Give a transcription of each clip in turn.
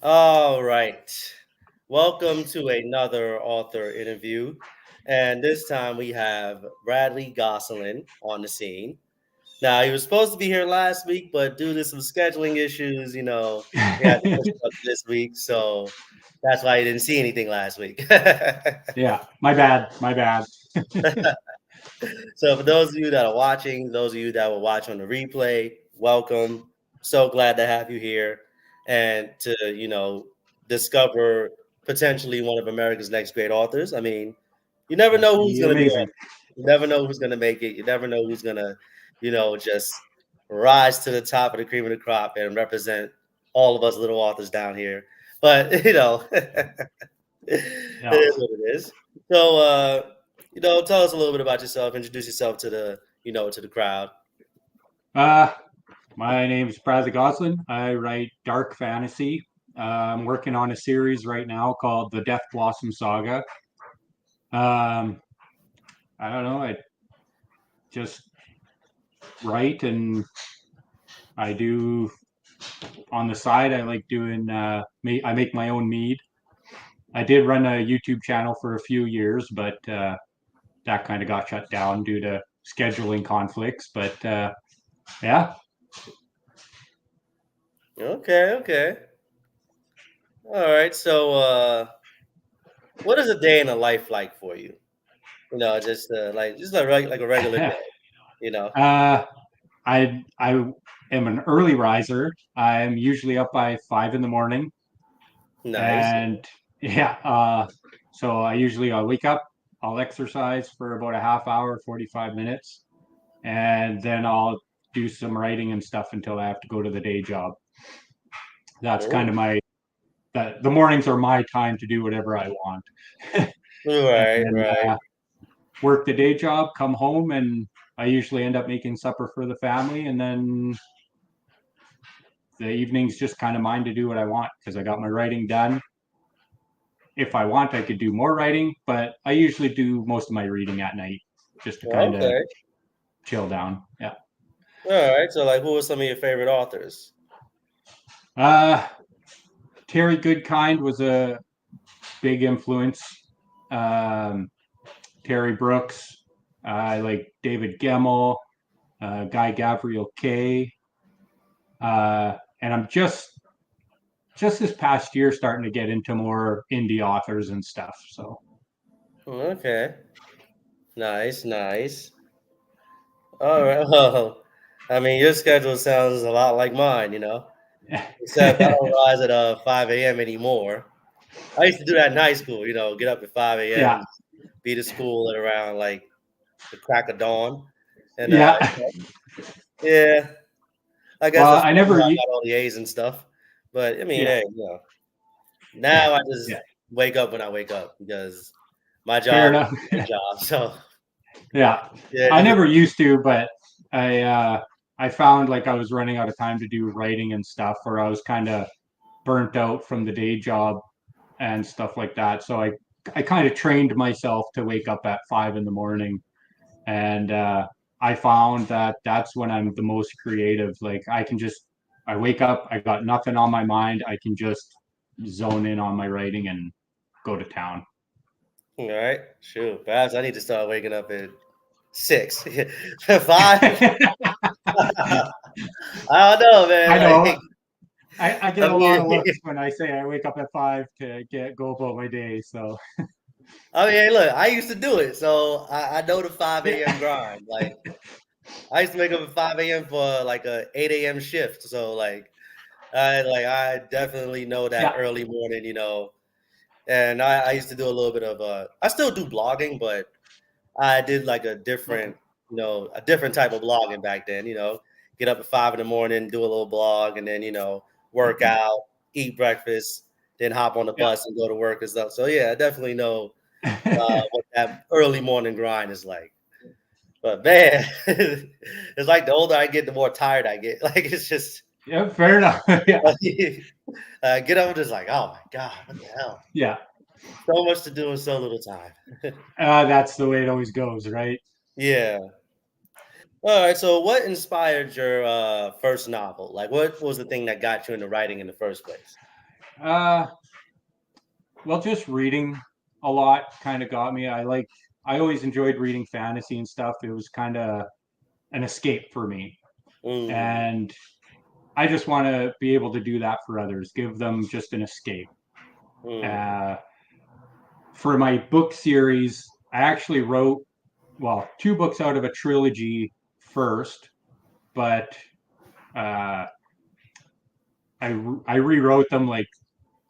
All right. Welcome to another author interview. And this time we have Bradley Gosselin on the scene. Now, he was supposed to be here last week, but due to some scheduling issues, we had to push it up to this week. So that's why you didn't see anything last week. Yeah, my bad. My bad. So for those of you that are watching, those of you that will watch on the replay, welcome. So glad to have you here and to, discover potentially one of America's next great authors. I mean, you never That'd know who's be going to be on. amazing. You never know who's going to make it. You never know who's going to, just rise to the top of the cream of the crop and represent all of us little authors down here. But, it Yeah. is what it is. So, tell us a little bit about yourself. Introduce yourself to the crowd. Uh, my name is Bradley Gosselin. I write dark fantasy. I'm working on a series right now called the Death Blossom Saga. Um, I don't know. I just write and I do on the side. I like doing. I make my own mead. I did run a YouTube channel for a few years, but that kind of got shut down due to scheduling conflicts. But yeah, Okay, okay. All right. So, what is a day in a life like for you? Just like a regular day. You know. uh, I am an early riser. I'm usually up by 5 in the morning, Nice. and yeah, so I'll wake up, I'll exercise for about a half hour, 45 minutes, and then I'll do some writing and stuff until I have to go to the day job. That's kind Oh, of the mornings are my time to do whatever I want, and right, then right. work the day job, come home, and I usually end up making supper for the family, and then the evening's just kind of mine to do what I want because I got my writing done. If I want, I could do more writing, but I usually do most of my reading at night just to kind of Okay. chill down. Yeah. All right. So, like, who are some of your favorite authors? Uh, Terry Goodkind was a big influence. Um, Terry Brooks. I like David Gemmell, Guy Gavriel Kay. And I'm just this past year starting to get into more indie authors and stuff. So Okay. Nice, nice. All right. Well, I mean, your schedule sounds a lot like mine. Except I don't rise at 5 a.m. anymore. I used to do that in high school. Get up at 5 a.m. yeah, and be to school at around like the crack of dawn. And yeah. yeah, I guess Well, that's I probably never. how I got all the A's and stuff. But I mean, Yeah, hey, now I yeah. just wake up when I wake up because my Fair job enough. is a job. So Yeah, yeah, I never used to, but I found like I was running out of time to do writing and stuff, or I was kind of burnt out from the day job and stuff like that. So I kind of trained myself to wake up at 5 in the morning, and I found that that's when I'm the most creative. Like I wake up, I got nothing on my mind, I can just zone in on my writing and go to town. all right, sure. Perhaps I need to start waking up at 6, 5. I don't know, man. I know. Like, I get I a lot mean, of looks when I say I wake up at 5 to go about my day. So hey, look, I used to do it, so I know the 5 a.m. grind. Like, I used to wake up at 5 a.m. for like a 8 a.m. shift. So I definitely know that yeah, early morning, And I used to do a little bit of I still do blogging, but I did like a different type of blogging back then. Get up at 5 in the morning, do a little blog, and then work out, eat breakfast, then hop on the yeah. bus and go to work and stuff. So yeah, I definitely know what that early morning grind is like. But man, it's like the older I get, the more tired I get. Like it's just Yeah, fair enough. Yeah, get up and just like, oh my god, what the hell? yeah. So much to do in so little time. That's the way it always goes, right? Yeah. All right. So, what inspired your first novel? Like, what was the thing that got you into writing in the first place? Uh, well, just reading a lot kind of got me. I always enjoyed reading fantasy and stuff. It was kind of an escape for me. Mm, And I just want to be able to do that for others, give them just an escape. mm, Uh, for my book series, I actually wrote, well, two books out of a trilogy first, but uh, I rewrote them like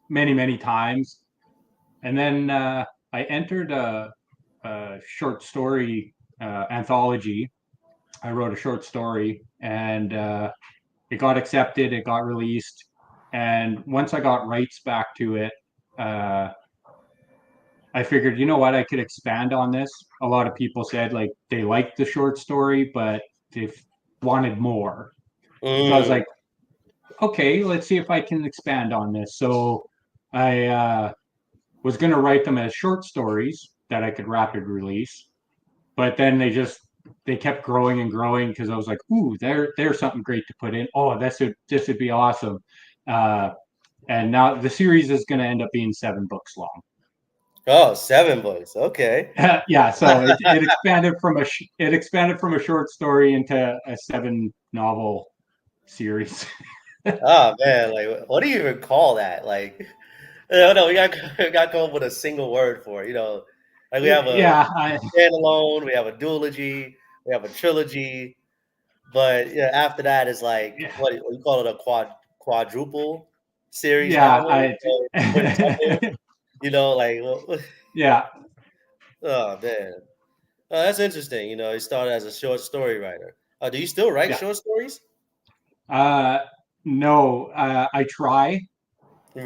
many times. And then I entered a short story anthology. I wrote a short story and it got accepted, it got released. And once I got rights back to it, uh, I figured, you know what, I could expand on this. A lot of people said like they liked the short story, but they wanted more. So I was mm, like, okay, let's see if I can expand on this. So I was going to write them as short stories that I could rapid release, but then they kept growing and growing because I was like, ooh, there's something great to put in. Oh, this would be awesome. Uh, and now the series is going to end up being 7 books long. oh, 7 books. Okay. Yeah, so it expanded from it expanded from a short story into a 7 novel series. Oh man, like what do you even call that? Like, no, we got to come up with a single word for it. Like we have a Yeah, standalone, we have a duology, we have a trilogy, but yeah, after that is like yeah, what you call it, a quadruple series yeah, novel, quintuple. Like yeah, oh man, that's interesting. You started as a short story writer. Do you still write yeah. short stories? Uh, no, I try,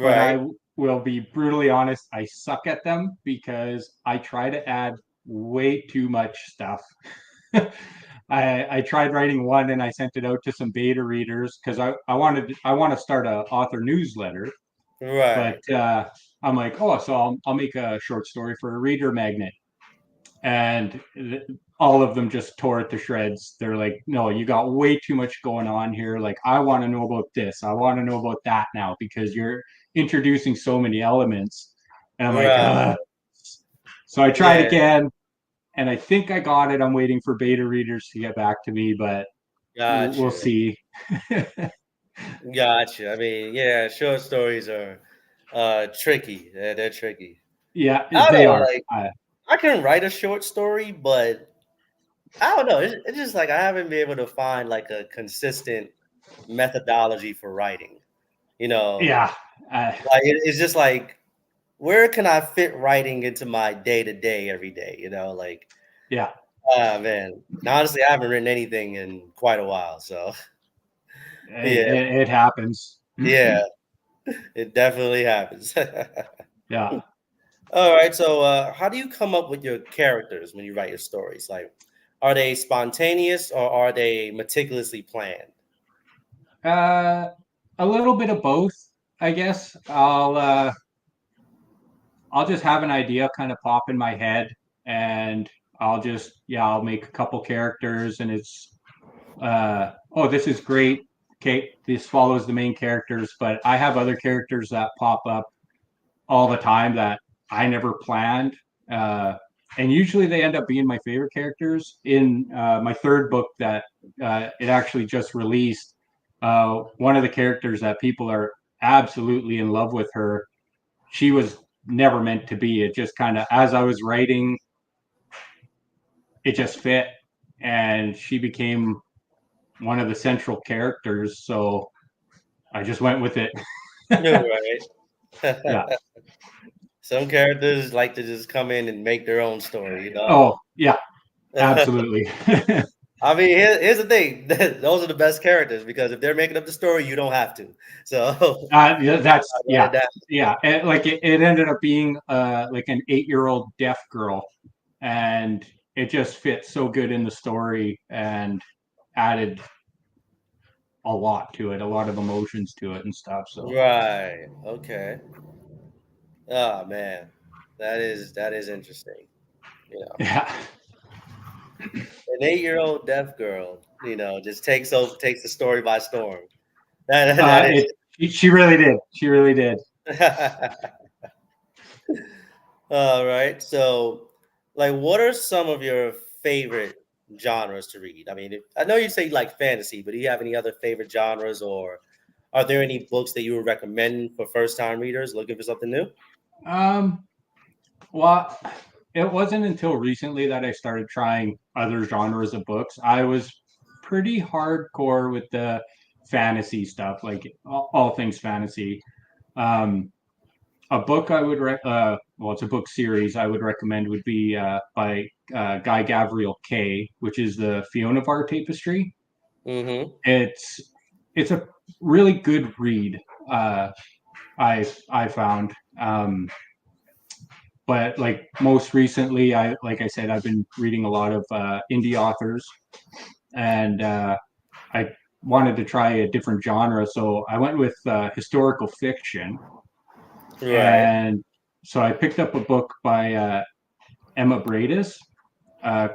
but Right. I will be brutally honest. I suck at them because I try to add way too much stuff. I tried writing one and I sent it out to some beta readers because I want to start a author newsletter, but Right. I'm like, oh, so I'll make a short story for a reader magnet, and all of them just tore it to shreds. They're like, no, you got way too much going on here. Like, I want to know about this. I want to know about that now because you're introducing so many elements. And I'm like, Right. ugh. So I tried Yeah. again, and I think I got it. I'm waiting for beta readers to get back to me, but we'll Gotcha. see. Gotcha. I mean, yeah, short stories are tricky. They're tricky. Yeah, I don't they know, are. like I can write a short story, but I don't know. It's just like I haven't been able to find like a consistent methodology for writing. You know, Yeah, uh, like it's just like where can I fit writing into my day to day every day? Like yeah. ah man. Now, honestly, I haven't written anything in quite a while. So Hey, yeah, it happens. yeah, it definitely happens. Yeah. All right. So, how do you come up with your characters when you write your stories? Like, are they spontaneous or are they meticulously planned? Uh, a little bit of both, I guess. I'll just have an idea kind of pop in my head, and I'll make a couple characters, and it's oh, this is great. Okay, this follows the main characters, but I have other characters that pop up all the time that I never planned. Uh, and usually they end up being my favorite characters. In my third book that it actually just released, one of the characters that people are absolutely in love with her, she was never meant to be. It just kind of, as I was writing, it just fit. And she became one of the central characters. So I just went with it. No, right. Yeah. Some characters like to just come in and make their own story. Oh, yeah, absolutely. I mean, here's the thing: those are the best characters because if they're making up the story, you don't have to. So Yeah, I that's write yeah, it down. yeah. And like it ended up being like an 8-year-old deaf girl, and it just fit so good in the story and added a lot to it, a lot of emotions to it and stuff. So Right. Okay. Oh man, that is interesting. yeah, An 8-year-old deaf girl, just takes the story by storm. That uh, is it she really did. She really did. All right. So, like, what are some of your favorite genres to read? I mean, I know you say you like fantasy, but do you have any other favorite genres, or are there any books that you would recommend for first-time readers looking for something new? Um, well, it wasn't until recently that I started trying other genres of books. I was pretty hardcore with the fantasy stuff, like all things fantasy. Um, a book I would well, it's a book series I would recommend would be by Guy Gavriel Kay, which is the Fiona of Our Tapestry. Mm-hmm. It's it's a really good read. Uh, I found. But like most recently, like I said, I've been reading a lot of indie authors, and I wanted to try a different genre, so I went with historical fiction, Right. and so I picked up a book by Emma Bradis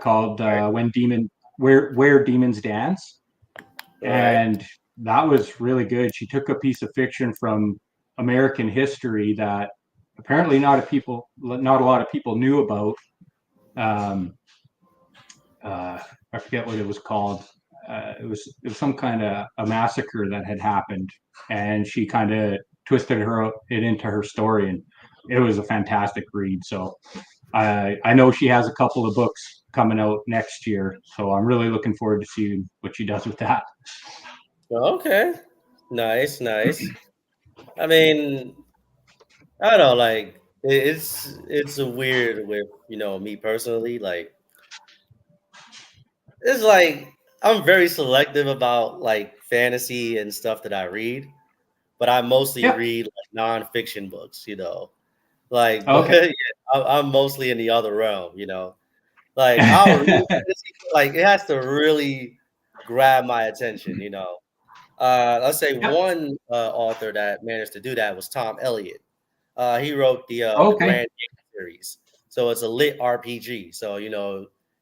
called Where Demons Dance, Right. and that was really good. She took a piece of fiction from American history that apparently not a lot of people knew about. Um, I forget what it was called. It was some kind of a massacre that had happened, and she kind of twisted it into her story, and it was a fantastic read. So I know she has a couple of books coming out next year, so I'm really looking forward to seeing what she does with that. Okay. Nice. Nice. I mean, I don't know. Like, it's a weird with me personally. Like, it's like I'm very selective about like fantasy and stuff that I read, but I mostly Yeah. read like nonfiction books. Like, but Okay. yeah, I'm mostly in the other realm. Like I'll read fantasy, but, like it has to really grab my attention. Let's say Yep. one author that managed to do that was Tom Elliott. He wrote the Okay. Grand Game series, so it's a lit RPG. So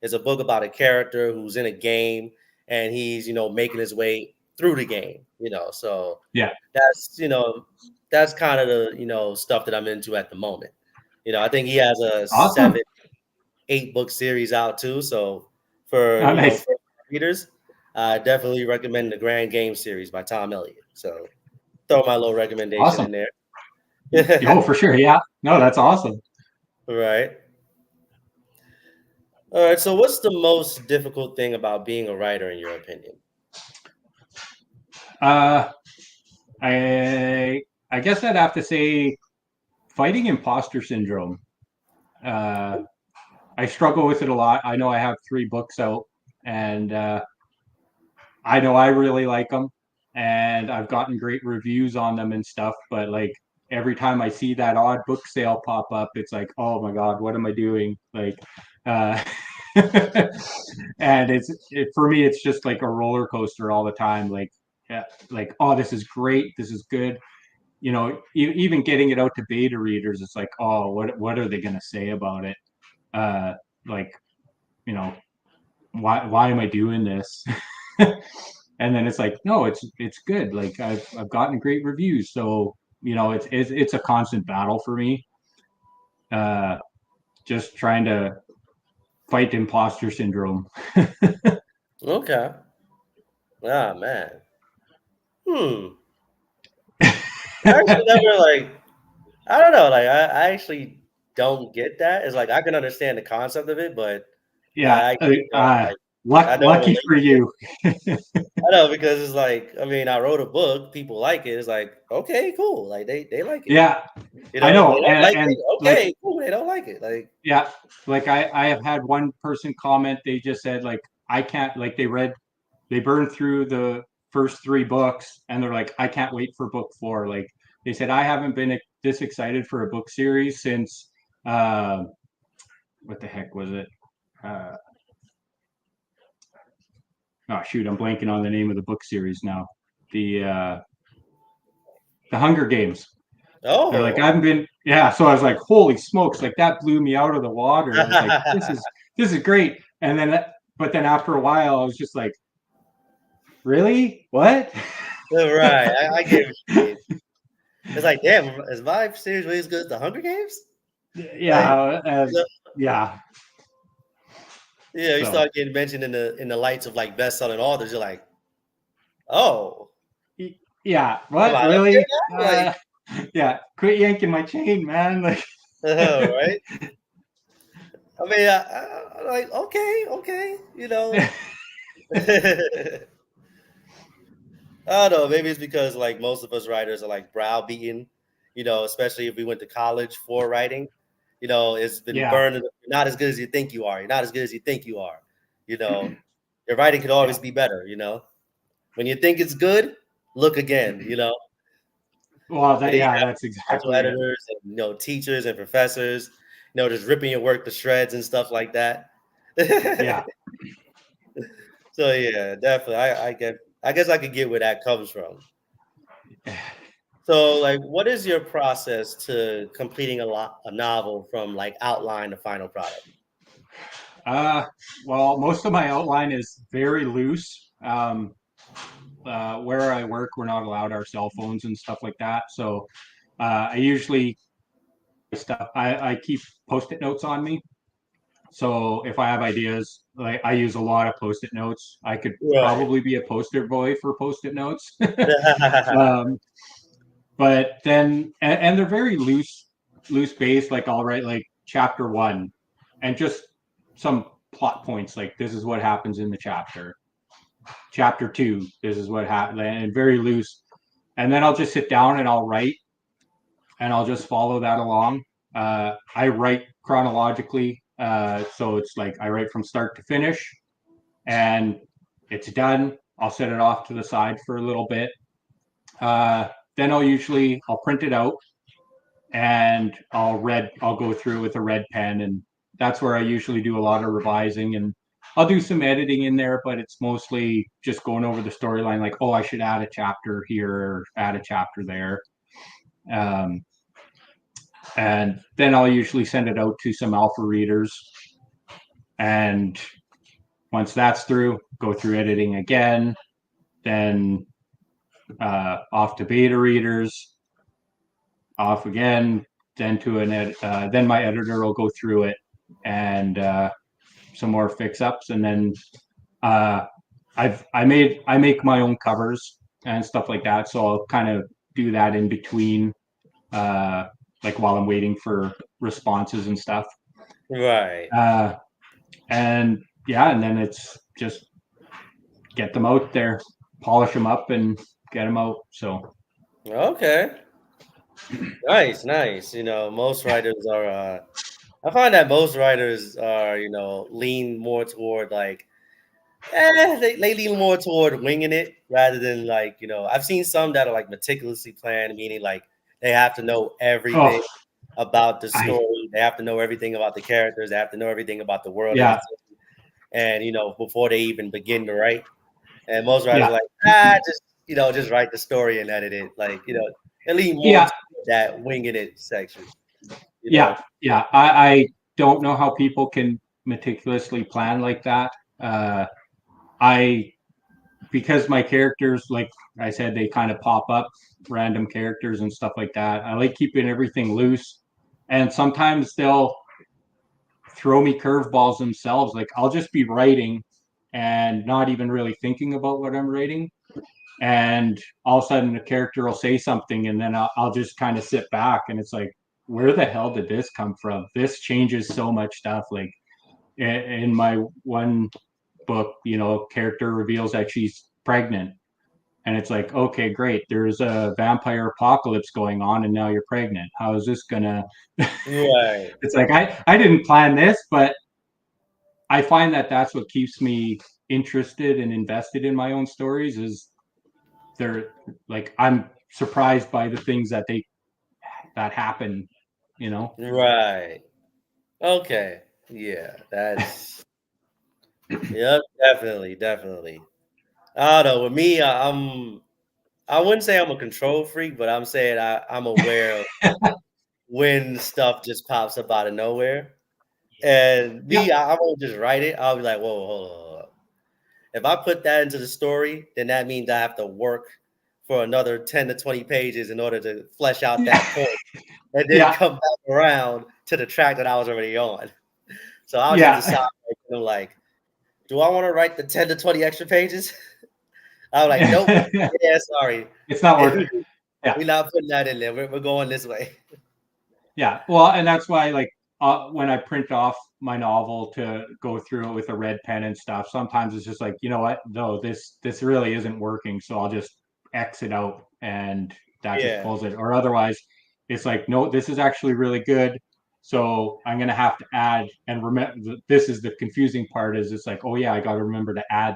it's a book about a character who's in a game and he's making his way through the game. So Yeah. that's that's kind of the stuff that I'm into at the moment. I think he has a Awesome. 7, 8 book series out too. So for Oh, nice. for readers, I definitely recommend the Grand Game series by Tom Elliott. So throw my little recommendation Awesome. in there. Oh, for sure. Yeah. No, that's awesome. Right. All right. So, what's the most difficult thing about being a writer, in your opinion? Uh, I I guess I'd have to say fighting imposter syndrome. Uh, I struggle with it a lot. I know I have 3 books out, and I know I really like them, and I've gotten great reviews on them and stuff. But like every time I see that odd book sale pop up, it's like, oh my god, what am I doing? Like, uh, and for me, it's just like a roller coaster all the time. Like, yeah, like oh, this is great, this is good. Even getting it out to beta readers, it's like, oh, what are they gonna say about it? Uh, like, you know, why am I doing this? And then it's like, no, it's good. Like I've gotten great reviews, so it's a constant battle for me. Uh, just trying to fight imposter syndrome. Okay. Ah, man. Hmm. I actually never like. I don't know. Like, I actually don't get that. It's like I can understand the concept of it, but Yeah, I actually don't like. I don't lucky relate for to it. you. I know because it's like I mean I wrote a book, people like it. It's like okay, cool. Like they like it. Yeah, I If know, they don't like and it, like, okay, cool. They don't like it. Like yeah, like I have had one person comment. They just said like I can't, like they burned through the first 3 books and they're like, I can't wait for book 4. Like they said, I haven't been this excited for a book series since uh, what the heck was it? Uh, oh shoot, I'm blanking on the name of the book series now. The Hunger Games. They're like, I oh, haven't been, yeah. So I was like, holy smokes, like that blew me out of the water. I was like, this is great. And then, but then after a while, I was just like, really? What? right. I get what you mean. It's like, damn, is my series really as good as the Hunger Games? Like, Yeah, yeah. yeah, you So start getting mentioned in the lights of like best-selling authors. You're like, oh, yeah, am what I up there really? now? Like, Yeah, quit yanking my chain, man. Like, right? I mean, I'm like, okay, you know. I don't know. Maybe it's because like most of us writers are like browbeaten, especially if we went to college for writing. It's been yeah, burned. You're not as good as you think you are. You're not as good as you think you are. You know, your writing could always yeah, be better. When you think it's good, look again. well, And then you yeah, have that's potential exactly it. editors and teachers and professors, just ripping your work to shreds and stuff like that. Yeah. So yeah, definitely. I guess I could get where that comes from. So, like, what is your process to completing a novel from like outline to final product? Uh, well, most of my outline is very loose. Where I work, we're not allowed our cell phones and stuff like that. So I usually I keep post-it notes on me. So if I have ideas, like I use a lot of post-it notes. I could Right. probably be a poster boy for post-it notes. um, but then and they're very loose based. Like I'll write like chapter one, and just some plot points. Like this is what happens in the chapter. Chapter two, this is what happened, and very loose. And then I'll just sit down and I'll write, and I'll just follow that along. I write chronologically, so it's like I write from start to finish, and it's done. I'll set it off to the side for a little bit. Then I'll print it out and I'll go through with a red pen, and that's where I usually do a lot of revising, and I'll do some editing in there, but it's mostly just going over the storyline, like, oh, I should add a chapter here or add a chapter there. Um, and then I'll usually send it out to some alpha readers, and once that's through, go through editing again, then off to beta readers, off again, then to then my editor will go through it and some more fix ups, and then uh, I make my own covers and stuff like that, so I'll kind of do that in between, uh, like while I'm waiting for responses and stuff. Right. Uh, and yeah, and then it's just get them out there, polish them up, and get them out. So Okay. Nice, nice. Most writers are. I find that most writers are, lean more toward like, they lean more toward winging it rather than like, I've seen some that are like meticulously planned, meaning like they have to know everything oh, about the I story. They have to know everything about the characters. They have to know everything about the world that yeah, it's in. And, before they even begin to write. And most writers are yeah, like, just write the story and edit it. Like, they lean more yeah, to that winging it section, you know? yeah. I don't know how people can meticulously plan like that. I because my characters, like I said, they kind of pop up, random characters and stuff like that. I like keeping everything loose, and sometimes they'll throw me curveballs themselves. Like I'll just be writing and not even really thinking about what I'm writing, and all of a sudden the character will say something, and then I'll just kind of sit back, and it's like, where the hell did this come from? This changes so much stuff. Like in my one book, character reveals that she's pregnant, and it's like, okay, great, there's a vampire apocalypse going on and now you're pregnant. How is this gonna Right. it's like I didn't plan this, but I find that that's what keeps me interested and invested in my own stories. Is they're like, I'm surprised by the things that happen, you know. Right. Okay. Yeah. Yep. Definitely. Definitely. I don't know. With me, I wouldn't say I'm a control freak, but I'm saying I'm aware of when stuff just pops up out of nowhere. And Yeah, me, I won't just write it. I'll be like, whoa, hold on. If I put that into the story, then that means I have to work for another 10 to 20 pages in order to flesh out that point, and then Yeah. come back around to the track that I was already on. So I was just Yeah. deciding, like, do I want to write the 10 to 20 extra pages? I was like, nope. Yeah, sorry. It's not worth it. We're Yeah. not putting that in there. We're going this way. Yeah. Well, and that's why, like, when I print off my novel to go through it with a red pen and stuff, sometimes it's just like, you know what? No, this really isn't working. So I'll just X it out, and that just Yeah. pulls it. Or otherwise, it's like, no, this is actually really good. So I'm gonna have to add, and remember, this is the confusing part. Is it's like, oh yeah, I got to remember to add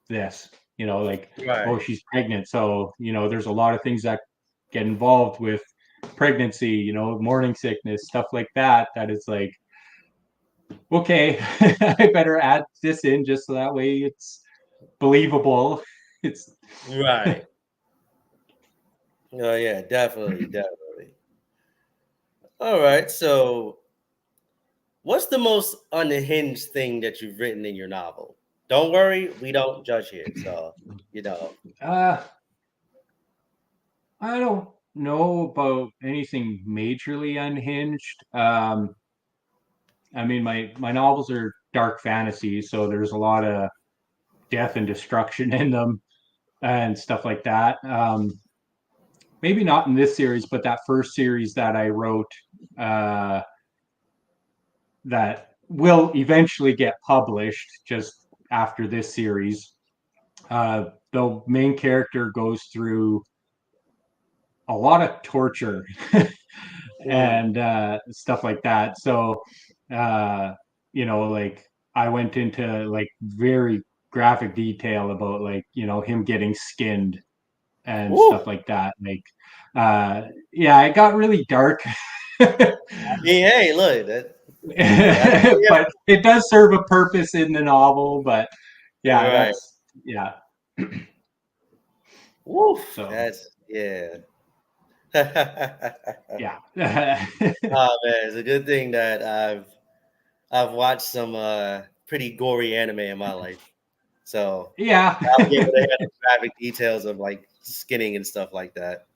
this. Like, oh, Right. she's pregnant. So there's a lot of things that get involved with pregnancy, morning sickness, stuff like that. That is like, okay, I better add this in just so that way it's believable. It's Right. Oh yeah, definitely, definitely. All right. So what's the most unhinged thing that you've written in your novel? Don't worry, we don't judge here. So, you know. uh I don't know about anything majorly unhinged. I mean, my novels are dark fantasy, so there's a lot of death and destruction in them and stuff like that. Maybe not in this series, but that first series that I wrote, uh, that will eventually get published just after this series. The main character goes through a lot of torture Mm. and stuff like that. So, like, I went into like very graphic detail about, like, him getting skinned and Woo. stuff like that. Like, yeah, it got really dark. I mean, hey, look, that's what we But it does serve a purpose in the novel. But yeah, right. that's yeah. Woo. So That's yeah. yeah. Oh man, it's a good thing that I've watched some pretty gory anime in my life. So Yeah. I'll be able to handle graphic details of like skinning and stuff like that.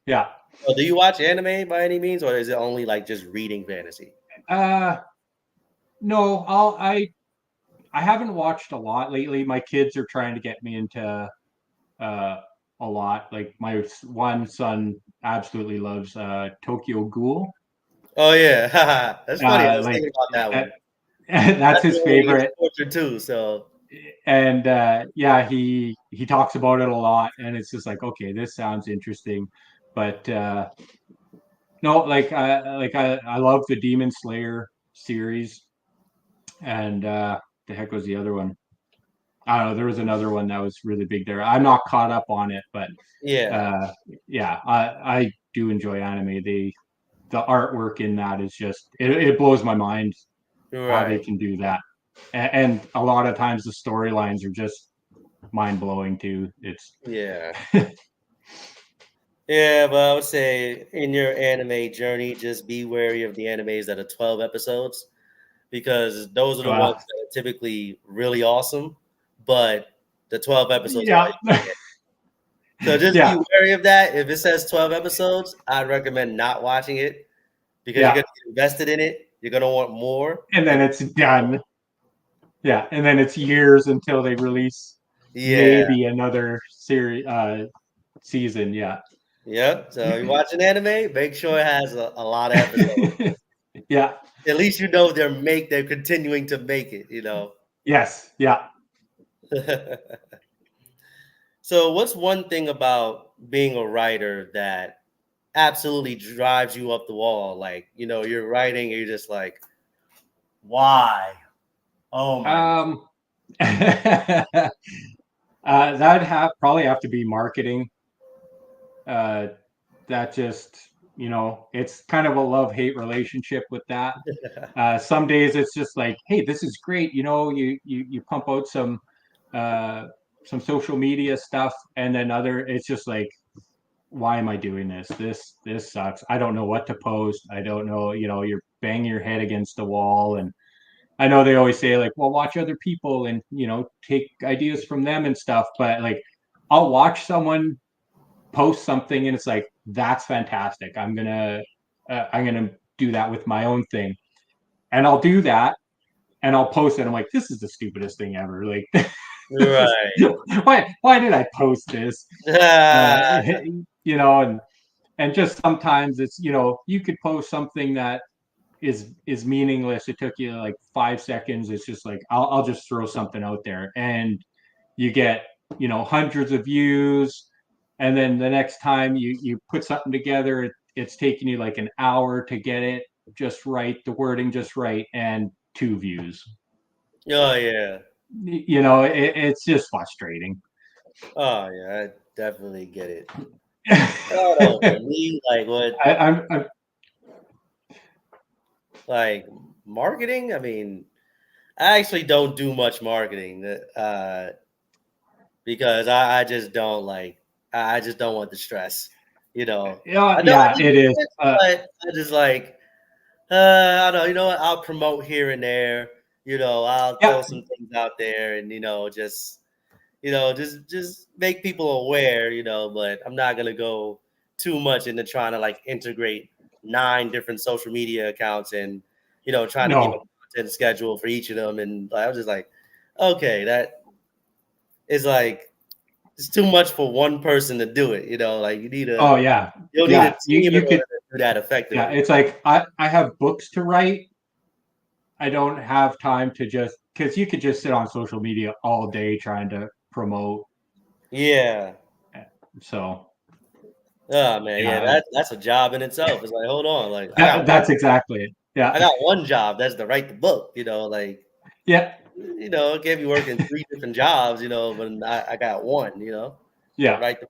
Yeah. So do you watch anime by any means, or is it only like just reading fantasy? uh no, I haven't watched a lot lately. My kids are trying to get me into uh a lot. Like, my one son absolutely loves Tokyo Ghoul. Oh yeah, that's funny. I was Like, thinking about that one. that's That's his the one where he gets favorite. tortured too. So And yeah, he talks about it a lot, and it's just like, okay, this sounds interesting. But no, like, I love the Demon Slayer series. And the heck was the other one? I don't know. There was another one that was really big there. I'm not caught up on it, but yeah, uh, yeah, I do enjoy anime. The artwork in that is just, it blows my mind how they right. can do that. And a lot of times the storylines are just mind blowing too. It's Yeah. Yeah, but I would say in your anime journey, just be wary of the animes that are 12 episodes because those are the ones uh, that are typically really awesome, but the 12 episodes are all yeah, you can get. So just be yeah, wary of that. If it says 12 episodes, I'd recommend not watching it because you're yeah. going to get invested in it. You're going to want more. And then And it's done. Yeah, and then it's years until they release yeah, maybe another series season. Yeah. yep. So you watch an anime, make sure it has a lot of episodes. Yeah. At least you know they're continuing to make it. Yes. Yeah. So, what's one thing about being a writer that absolutely drives you up the wall? Like, you're writing and you're just like, why? Oh my God. Um, that'd probably have to be marketing. Uh, that just, it's kind of a love-hate relationship with that. Some days it's just like, hey, this is great. You pump out uh, some social media stuff, and then it's just like, why am I doing this? This sucks. I don't know what to post. I don't know. You're banging your head against the wall. And I know they always say, like, well, watch other people and take ideas from them and stuff. But like, I'll watch someone post something and it's like, that's fantastic. I'm gonna do that with my own thing, and I'll do that and I'll post it. I'm like, this is the stupidest thing ever. Like, this is Right. why did I post this? Uh, and just sometimes it's you could post something that is meaningless. It took you like 5 seconds. It's just like I'll just throw something out there, and you get hundreds of views, and then the next time you put something together, it's taking you like an hour to get it just right, the wording just right, and 2 views. Oh yeah. It's just frustrating. Oh yeah. I definitely get it. I don't know. For I, me, like what, I'm like marketing. I mean, I actually don't do much marketing. Because I just don't like. I just don't want the stress. You know. yeah, I know I yeah, need it to is. do it, but I just like. I don't know. You know what? I'll promote here and there. I'll Yeah, throw some things out there, and just make people aware. But I'm not gonna go too much into trying to like integrate 9 different social media accounts and trying to keep a no. content schedule for each of them. And I was just like, okay, that is like it's too much for one person to do it. Like Oh yeah, you'll need a yeah. team in You order could. to do that Yeah, effectively. it's like I have books to write. I don't have time to just because you could just sit on social media all day trying to promote. Yeah. So Oh man, yeah, yeah, that's a job in itself. It's like, hold on, like that's exactly it. I Yeah, got one job, that's to write the book, like yeah, I can't be working 3 different jobs, but I got one, to yeah. write the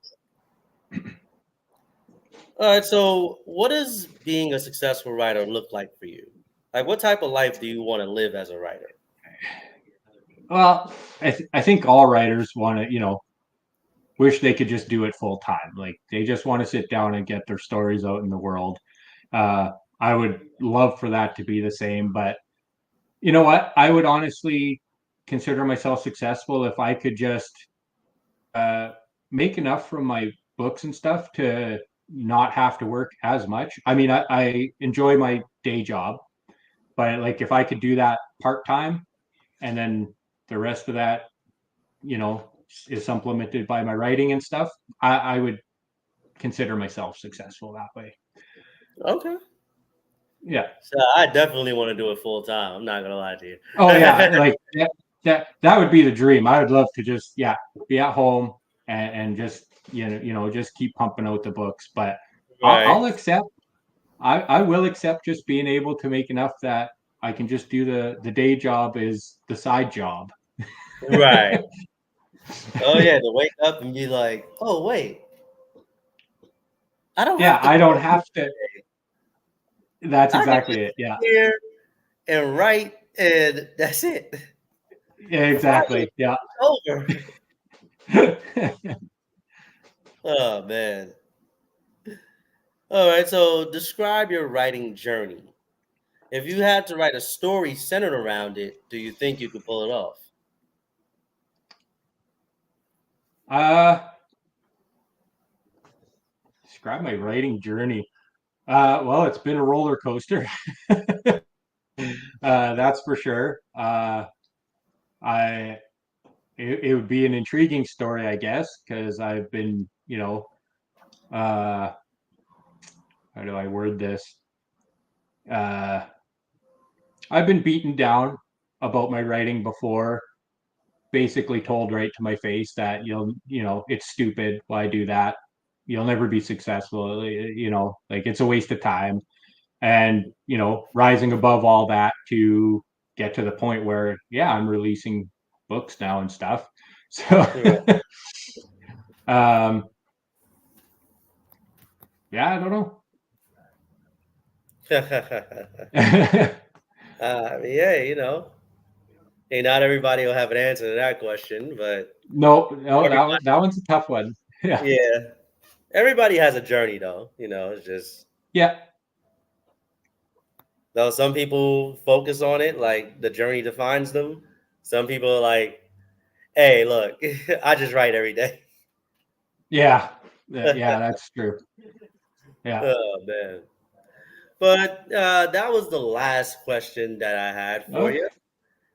All right, so what does being a successful writer look like for you? Like what type of life do you want to live as a writer? Well, I think all writers want to wish they could just do it full time. Like they just want to sit down and get their stories out in the world. Uh, I would love for that to be the same, but you know what? I would honestly consider myself successful if I could just uh, make enough from my books and stuff to not have to work as much. I mean, I enjoy my day job, but like if I could do that part time and then the rest of that, you know, is supplemented by my writing and stuff, I would consider myself successful that way. Okay. Yeah. So I definitely want to do it full time. I'm not gonna lie to you. Oh yeah. Like that would be the dream. I would love to just be at home and just just keep pumping out the books. But Right. I'll accept. I will accept just being able to make enough that I can just do the day job is the side job. Right. Oh yeah, to wake up and be like, oh wait, I don't Yeah, have to I don't cook have to. today. That's I can exactly just it. Yeah, sit here and write, and that's it. yeah, Friday exactly. Yeah. is over. Oh man. All right. So describe your writing journey. If you had to write a story centered around it, do you think you could pull it off? uh, describe my writing journey. Well, it's been a roller coaster. That's for sure. I it would be an intriguing story, I guess, because I've been, uh, how do I word this? Uh, I've been beaten down about my writing before, basically told right to my face that it's stupid. Why do that? You'll never be successful. Like it's a waste of time. And rising above all that to get to the point where I'm releasing books now and stuff. So Right. um, yeah, I don't know. I mean, yeah, hey, not everybody will have an answer to that question, but No, no, everybody, that one's a tough one. Yeah, yeah, everybody has a journey, though. It's just yeah, though some people focus on it, like the journey defines them. Some people are like, hey, look, I just write every day. Yeah, yeah, that's true. Yeah. Oh man. But that was the last question that I had for Okay. you.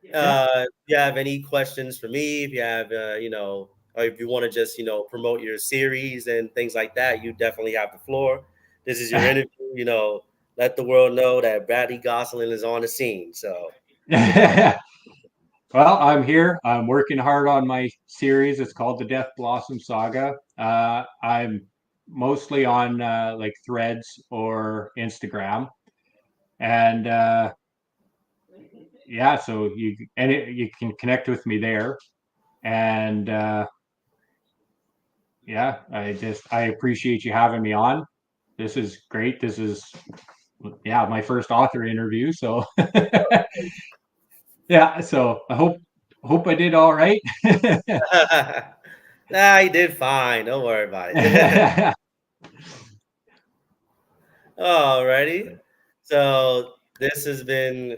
Yeah. If you have any questions for me, if you have, or if you want to just, promote your series and things like that, you definitely have the floor. This is your interview. Let the world know that Bradley Gosselin is on the scene. So, yeah. Well, I'm here. I'm working hard on my series. It's called the Death Blossom Saga. I'm mostly on like Threads or Instagram, and yeah, so you can connect with me there. And yeah, I appreciate you having me on. This is great. This is yeah my first author interview. So yeah, so I hope I did all right. Nah, he did fine. Don't worry about it. Alrighty. So this has been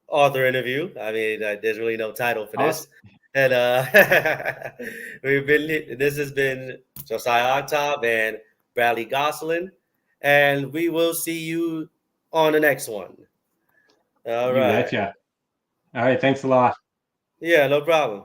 author interview. I mean, there's really no title for Awesome. this. And this has been Josiah Akhtab and Bradley Gosselin. And we will see you on the next one. All You right. betcha. All right. Thanks a lot. Yeah, no problem.